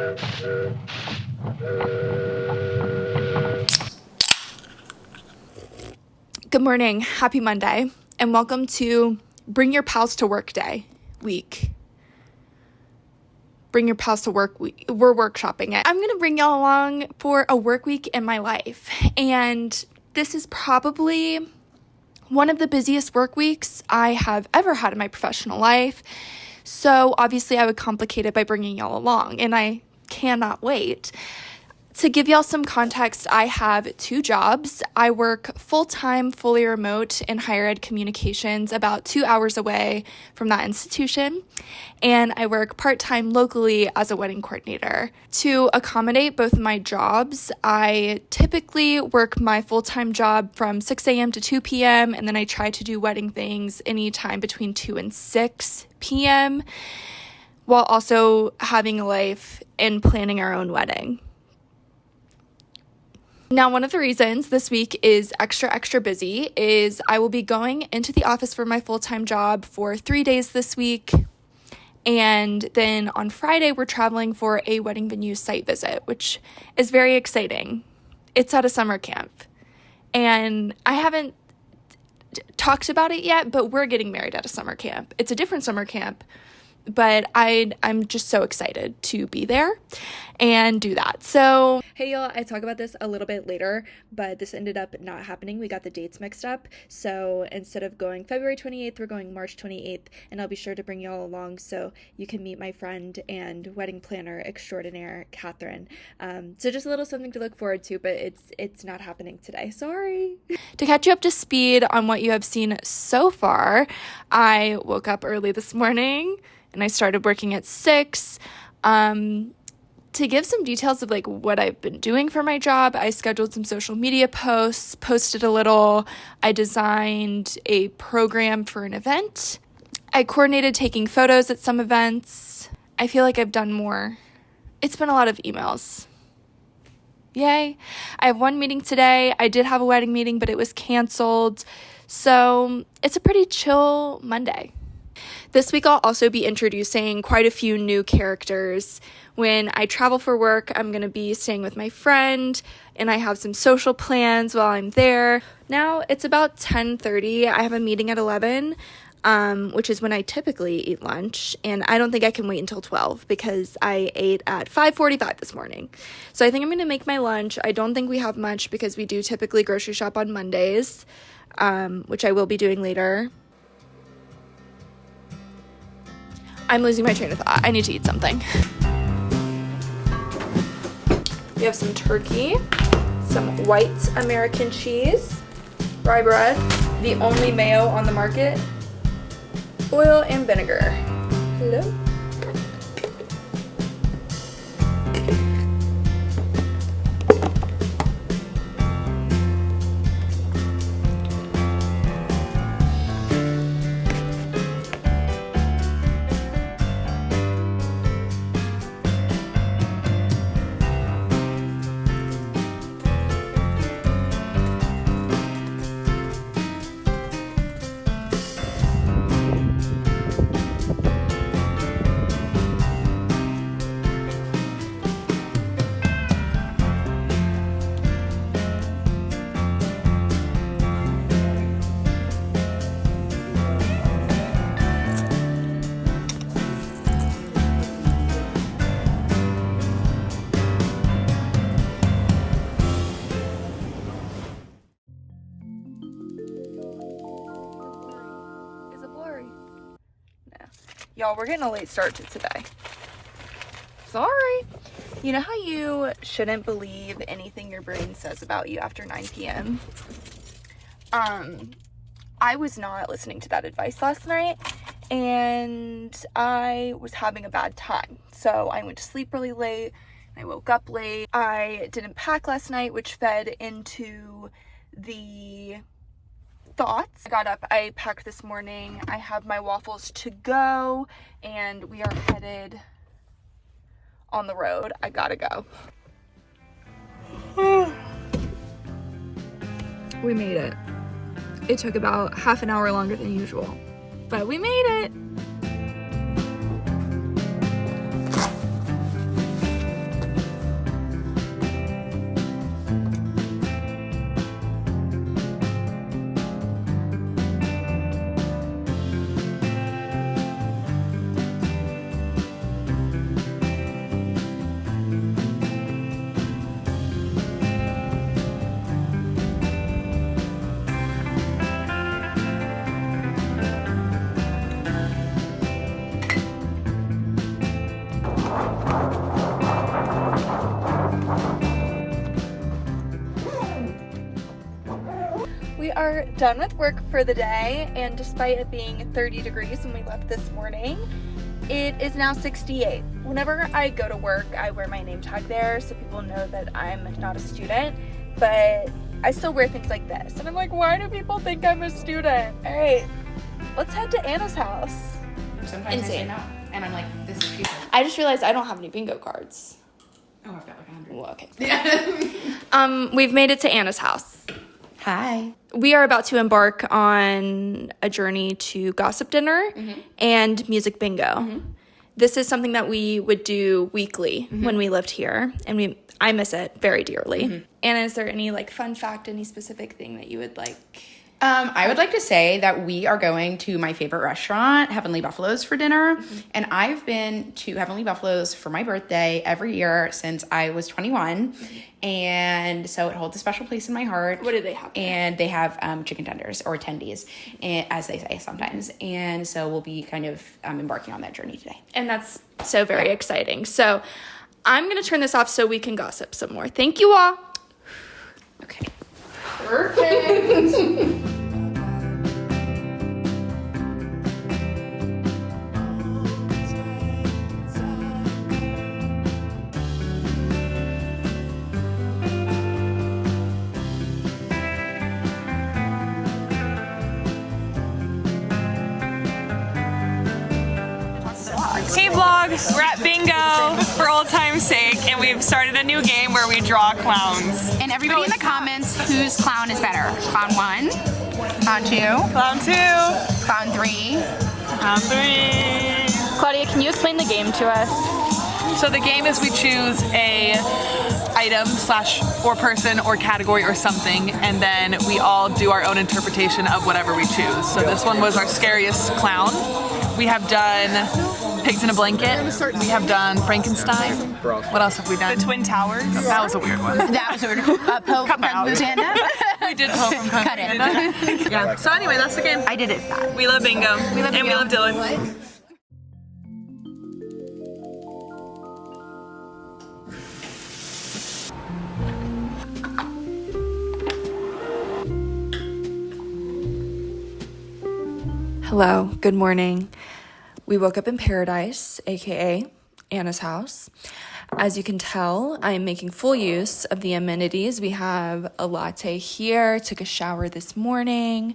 Good morning, happy Monday, and welcome to Bring Your Pals to Work Day week. Bring Your Pals to Work week. We're workshopping it. I'm going to bring y'all along for a work week in my life, and this is probably one of the busiest work weeks I have ever had in my professional life, so obviously I would complicate it by bringing y'all along, and I cannot wait. To give y'all some context, I have 2 jobs. I work full-time, fully remote in higher ed communications, about 2 hours away from that institution. And I work part-time locally as a wedding coordinator. To accommodate both of my jobs, I typically work my full-time job from 6 a.m. to 2 p.m. and then I try to do wedding things anytime between 2 and 6 p.m. while also having a life and planning our own wedding. Now, one of the reasons this week is extra busy is I will be going into the office for my full-time job for 3 days this week. And then on Friday, we're traveling for a wedding venue site visit, which is very exciting. It's at a summer camp. And I haven't talked about it yet, but we're getting married at a summer camp. It's a different summer camp, but I'm just so excited to be there and do that. So, hey y'all, I talk about this a little bit later, but this ended up not happening. We got the dates mixed up. So instead of going February 28th, we're going March 28th, and I'll be sure to bring y'all along so you can meet my friend and wedding planner extraordinaire, Catherine. So just a little something to look forward to, but it's not happening today. Sorry. To catch you up to speed on what you have seen so far, I woke up early this morning and I started working at 6. To give some details of like what I've been doing for my job, I scheduled some social media posts, posted a little. I designed a program for an event. I coordinated taking photos at some events. I feel like I've done more. It's been a lot of emails. Yay. I have one meeting today. I did have a wedding meeting, but it was canceled. So it's a pretty chill Monday. This week, I'll also be introducing quite a few new characters. When I travel for work, I'm going to be staying with my friend, and I have some social plans while I'm there. Now, it's about 10:30. I have a meeting at 11, which is when I typically eat lunch, and I don't think I can wait until 12 because I ate at 5:45 this morning. So I think I'm going to make my lunch. I don't think we have much because we do typically grocery shop on Mondays, which I will be doing later. I'm losing my train of thought. I need to eat something. We have some turkey, some white American cheese, rye bread, the only mayo on the market, oil and vinegar. Hello? Y'all, we're getting a late start to today. Sorry. You know how you shouldn't believe anything your brain says about you after 9 p.m.? I was not listening to that advice last night, and I was having a bad time. So I went to sleep really late, and I woke up late. I didn't pack last night, which fed into the thoughts. I got up, I packed this morning. I have my waffles to go, and we are headed on the road. I gotta go. We made it. It took about half an hour longer than usual, but we made it. We are done with work for the day, and despite it being 30 degrees when we left this morning, it is now 68. Whenever I go to work, I wear my name tag there so people know that I'm not a student, but I still wear things like this. And I'm like, why do people think I'm a student? All right, let's head to Anna's house. Sometimes I say no, and I'm like, this is stupid. I just realized I don't have any bingo cards. Oh, I've got like 100. Well, okay. Yeah. We've made it to Anna's house. Hi. We are about to embark on a journey to gossip dinner and music bingo. This is something that we would do weekly when we lived here, and I miss it very dearly. Anna, is there any like fun fact, any specific thing that you would like? I would like to say that we are going to my favorite restaurant, Heavenly Buffalo's, for dinner. And I've been to Heavenly Buffalo's for my birthday every year since I was 21. And so it holds a special place in my heart. What do they have? And they have chicken tenders, or tendies, as they say sometimes. And so we'll be kind of embarking on that journey today. And that's so very exciting. So I'm going to turn this off so we can gossip some more. Thank you all. Okay. Perfect. Hey vlog, we're at bingo for old time's sake, and we've started a new game where we draw clowns. And everybody in the comments, whose clown is better? Clown 1, clown 2, Clown 2, clown 3. clown 3. Claudia, can you explain the game to us? So the game is we choose a item / or person or category or something, and then we all do our own interpretation of whatever we choose. So this one was our scariest clown. We have done Pigs in a Blanket. We have done Frankenstein. What else have we done? The Twin Towers. That was a weird one. That was a Pope from Kung Fu Panda. We did Pope from Kung Fu Cut it. Panda. Yeah. So anyway, that's the game. I did it fast. We love bingo. We love Dillon. Hello, good morning. We woke up in paradise, aka Anna's house. As you can tell, I am making full use of the amenities. We have a latte here, took a shower this morning.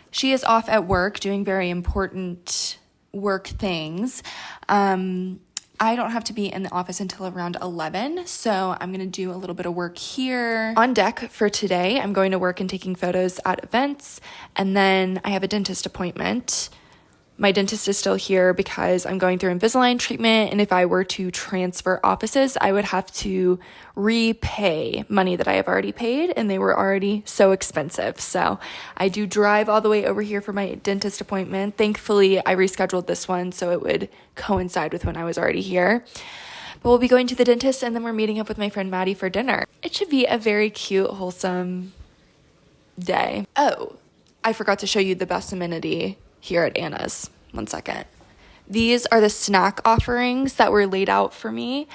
She is off at work doing very important work things. I don't have to be in the office until around 11, so I'm going to do a little bit of work here. On deck for today, I'm going to work and taking photos at events, and then I have a dentist appointment. My dentist is still here because I'm going through Invisalign treatment, and if I were to transfer offices, I would have to repay money that I have already paid, and they were already so expensive. So I do drive all the way over here for my dentist appointment. Thankfully, I rescheduled this one so it would coincide with when I was already here. But we'll be going to the dentist, and then we're meeting up with my friend Maddie for dinner. It should be a very cute, wholesome day. Oh, I forgot to show you the best amenity here at Anna's. One second. These are the snack offerings that were laid out for me.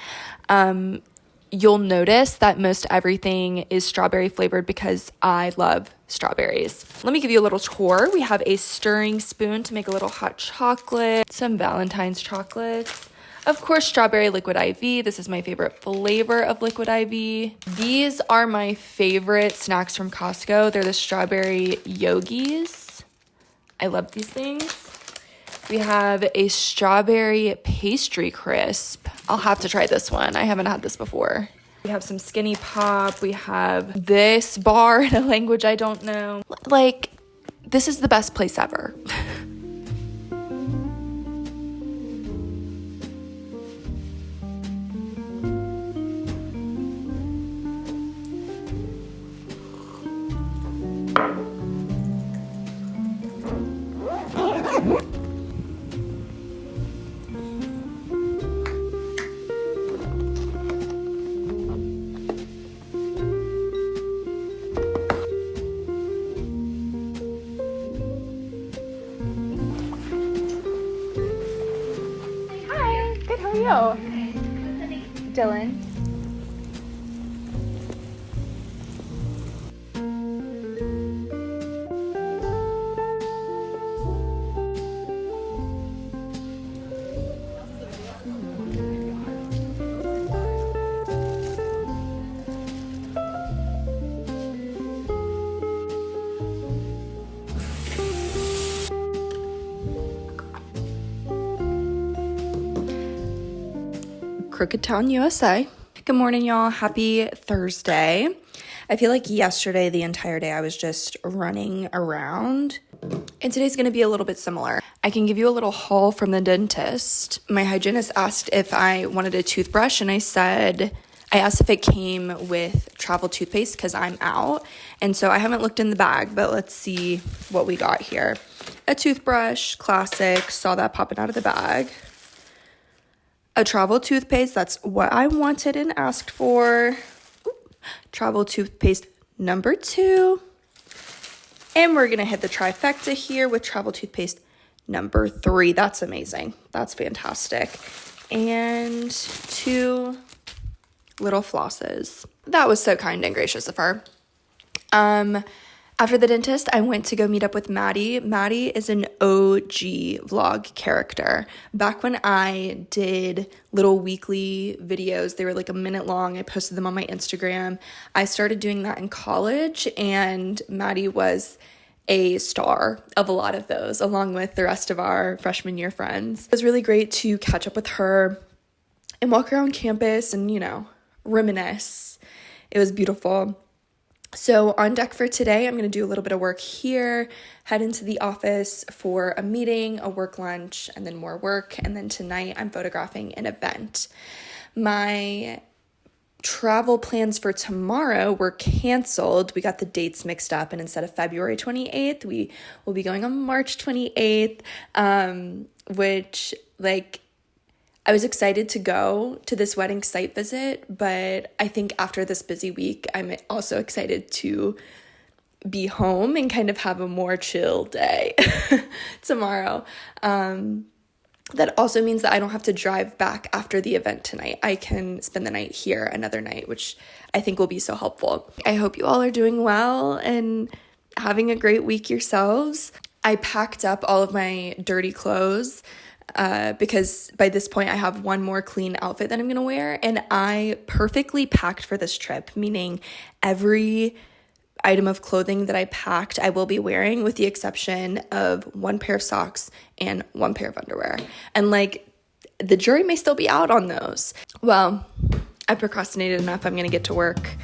You'll notice that most everything is strawberry flavored because I love strawberries. Let me give you a little tour. We have a stirring spoon to make a little hot chocolate, some Valentine's chocolates. Of course, strawberry liquid IV. This is my favorite flavor of liquid IV. These are my favorite snacks from Costco. They're the strawberry yogis. I love these things. We have a strawberry pastry crisp. I'll have to try this one. I haven't had this before. We have some Skinny Pop. We have this bar in a language I don't know. Like, this is the best place ever. How are you? Dillon. Crooked Town, USA. Good morning, y'all. Happy Thursday. I feel like yesterday, the entire day, I was just running around. And today's going to be a little bit similar. I can give you a little haul from the dentist. My hygienist asked if I wanted a toothbrush, and I asked if it came with travel toothpaste because I'm out. And so I haven't looked in the bag, but let's see what we got here. A toothbrush, classic, saw that popping out of the bag. A travel toothpaste, that's what I wanted and asked for. Travel toothpaste number 2. And we're going to hit the trifecta here with travel toothpaste number 3. That's amazing. That's fantastic. And 2 little flosses. That was so kind and gracious of her. After the dentist, I went to go meet up with Maddie. Maddie is an OG vlog character. Back when I did little weekly videos, they were like a minute long. I posted them on my Instagram. I started doing that in college, and Maddie was a star of a lot of those, along with the rest of our freshman year friends. It was really great to catch up with her and walk around campus and, reminisce. It was beautiful. So on deck for today, I'm going to do a little bit of work here, head into the office for a meeting, a work lunch, and then more work. And then tonight I'm photographing an event. My travel plans for tomorrow were canceled. We got the dates mixed up, and instead of February 28th, we will be going on March 28th, which I was excited to go to this wedding site visit, but I think after this busy week, I'm also excited to be home and kind of have a more chill day tomorrow. That also means that I don't have to drive back after the event tonight. I can spend the night here another night, which I think will be so helpful. I hope you all are doing well and having a great week yourselves. I packed up all of my dirty clothes because by this point I have one more clean outfit that I'm going to wear, and I perfectly packed for this trip, meaning every item of clothing that I packed I will be wearing, with the exception of one pair of socks and one pair of underwear. And the jury may still be out on those. Well, I procrastinated enough. I'm going to get to work.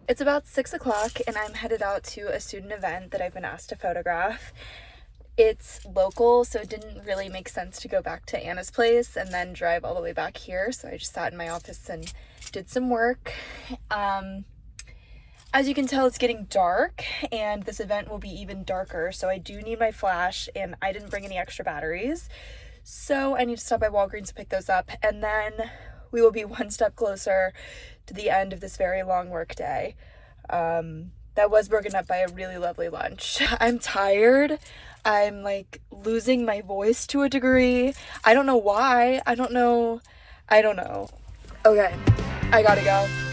It's about 6 o'clock and I'm headed out to a student event that I've been asked to photograph. It's local, so it didn't really make sense to go back to Anna's place and then drive all the way back here. So I just sat in my office and did some work. As you can tell, it's getting dark and this event will be even darker. So I do need my flash, and I didn't bring any extra batteries. So I need to stop by Walgreens to pick those up, and then we will be one step closer to the end of this very long work day. That was broken up by a really lovely lunch. I'm tired. I'm losing my voice to a degree. I don't know why. I don't know. Okay, I gotta go.